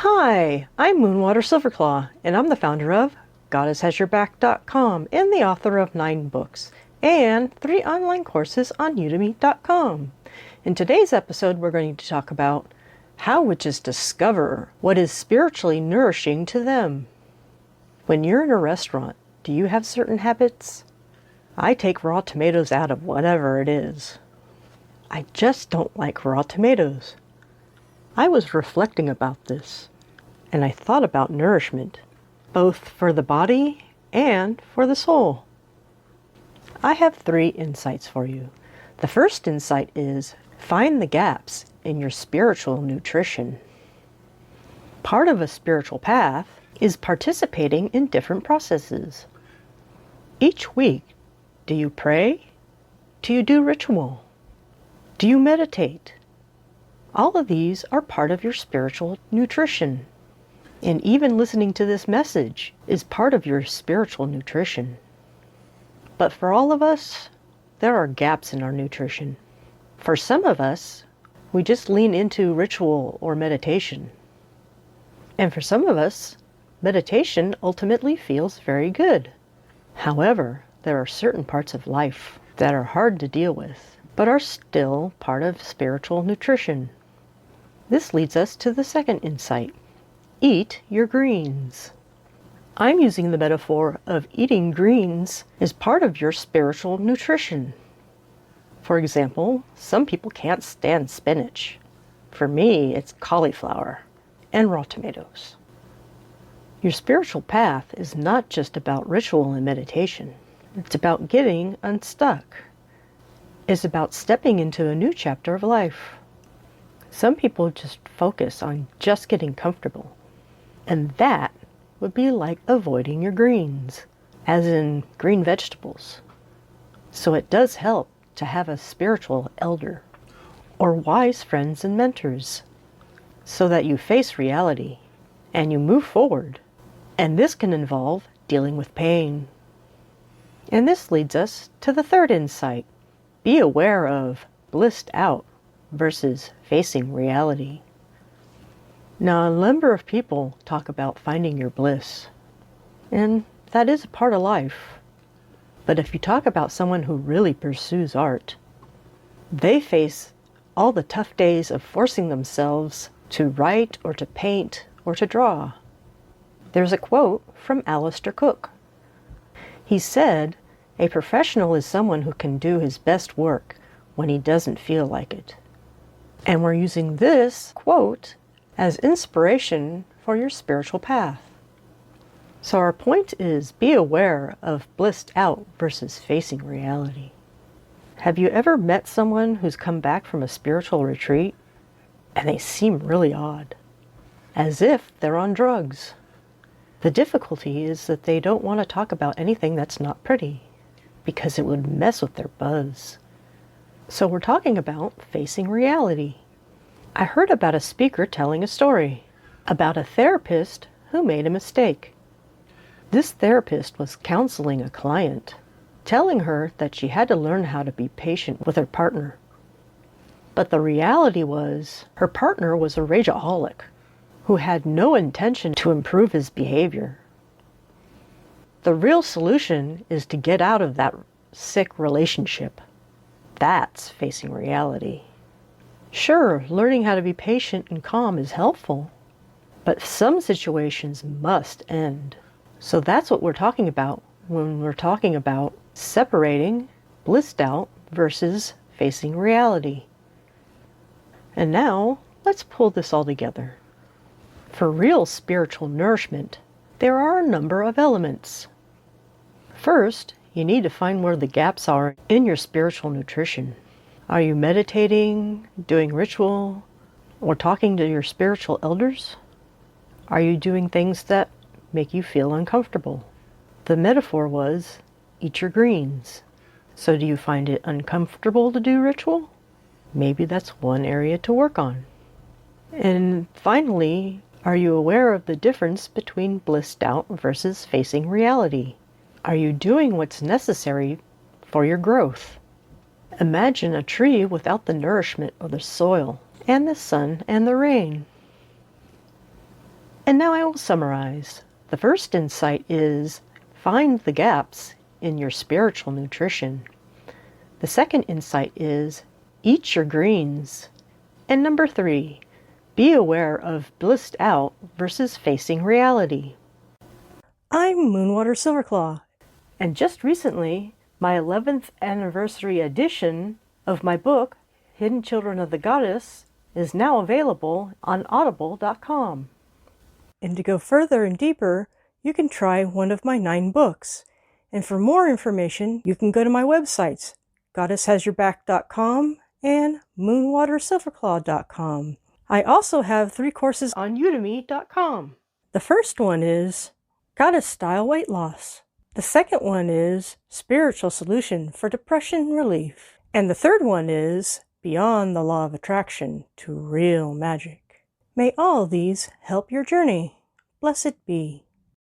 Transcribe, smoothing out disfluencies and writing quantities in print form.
Hi, I'm Moonwater Silverclaw, and I'm the founder of GoddessHasYourBack.com and the author of 9 books and 3 online courses on Udemy.com. In today's episode, we're going to talk about how witches discover what is spiritually nourishing to them. When you're in a restaurant, do you have certain habits? I take raw tomatoes out of whatever it is. I just don't like raw tomatoes. I was reflecting about this, and I thought about nourishment, both for the body and for the soul. I have 3 insights for you. The first insight is find the gaps in your spiritual nutrition. Part of a spiritual path is participating in different processes. Each week, do you pray? Do you do ritual? Do you meditate? All of these are part of your spiritual nutrition. And even listening to this message is part of your spiritual nutrition. But for all of us, there are gaps in our nutrition. For some of us, we just lean into ritual or meditation. And for some of us, meditation ultimately feels very good. However, there are certain parts of life that are hard to deal with, but are still part of spiritual nutrition. This leads us to the second insight. Eat your greens. I'm using the metaphor of eating greens as part of your spiritual nutrition. For example, some people can't stand spinach. For me, it's cauliflower and raw tomatoes. Your spiritual path is not just about ritual and meditation. It's about getting unstuck. It's about stepping into a new chapter of life. Some people just focus on just getting comfortable. And that would be like avoiding your greens, as in green vegetables. So it does help to have a spiritual elder or wise friends and mentors so that you face reality and you move forward. And this can involve dealing with pain. And this leads us to the third insight. Be aware of blissed out versus facing reality. Now, a number of people talk about finding your bliss, and that is a part of life. But if you talk about someone who really pursues art, they face all the tough days of forcing themselves to write or to paint or to draw. There's a quote from Alistair Cook. He said, "A professional is someone who can do his best work when he doesn't feel like it." And we're using this quote as inspiration for your spiritual path. So our point is be aware of blissed out versus facing reality. Have you ever met someone who's come back from a spiritual retreat and they seem really odd, as if they're on drugs? The difficulty is that they don't want to talk about anything that's not pretty because it would mess with their buzz. So we're talking about facing reality. I heard about a speaker telling a story about a therapist who made a mistake. This therapist was counseling a client, telling her that she had to learn how to be patient with her partner. But the reality was, her partner was a rageaholic who had no intention to improve his behavior. The real solution is to get out of that sick relationship. That's facing reality. Sure, learning how to be patient and calm is helpful, but some situations must end. So that's what we're talking about when we're talking about separating blissed out versus facing reality. And now, let's pull this all together. For real spiritual nourishment, there are a number of elements. First, you need to find where the gaps are in your spiritual nutrition. Are you meditating, doing ritual, or talking to your spiritual elders? Are you doing things that make you feel uncomfortable? The metaphor was, eat your greens. So do you find it uncomfortable to do ritual? Maybe that's one area to work on. And finally, are you aware of the difference between blissed out versus facing reality? Are you doing what's necessary for your growth? Imagine a tree without the nourishment of the soil and the sun and the rain. And now I will summarize. The first insight is find the gaps in your spiritual nutrition. The second insight is eat your greens. And number 3, be aware of blissed out versus facing reality. I'm Moonwater Silverclaw, and just recently, my 11th anniversary edition of my book, Hidden Children of the Goddess, is now available on audible.com. And to go further and deeper, you can try one of my 9 books. And for more information, you can go to my websites, goddesshasyourback.com and moonwatersilverclaw.com. I also have 3 courses on udemy.com. The first one is Goddess Style Weight Loss. The second one is Spiritual Solution for Depression Relief. And the third one is Beyond the Law of Attraction to Real Magic. May all these help your journey. Blessed be.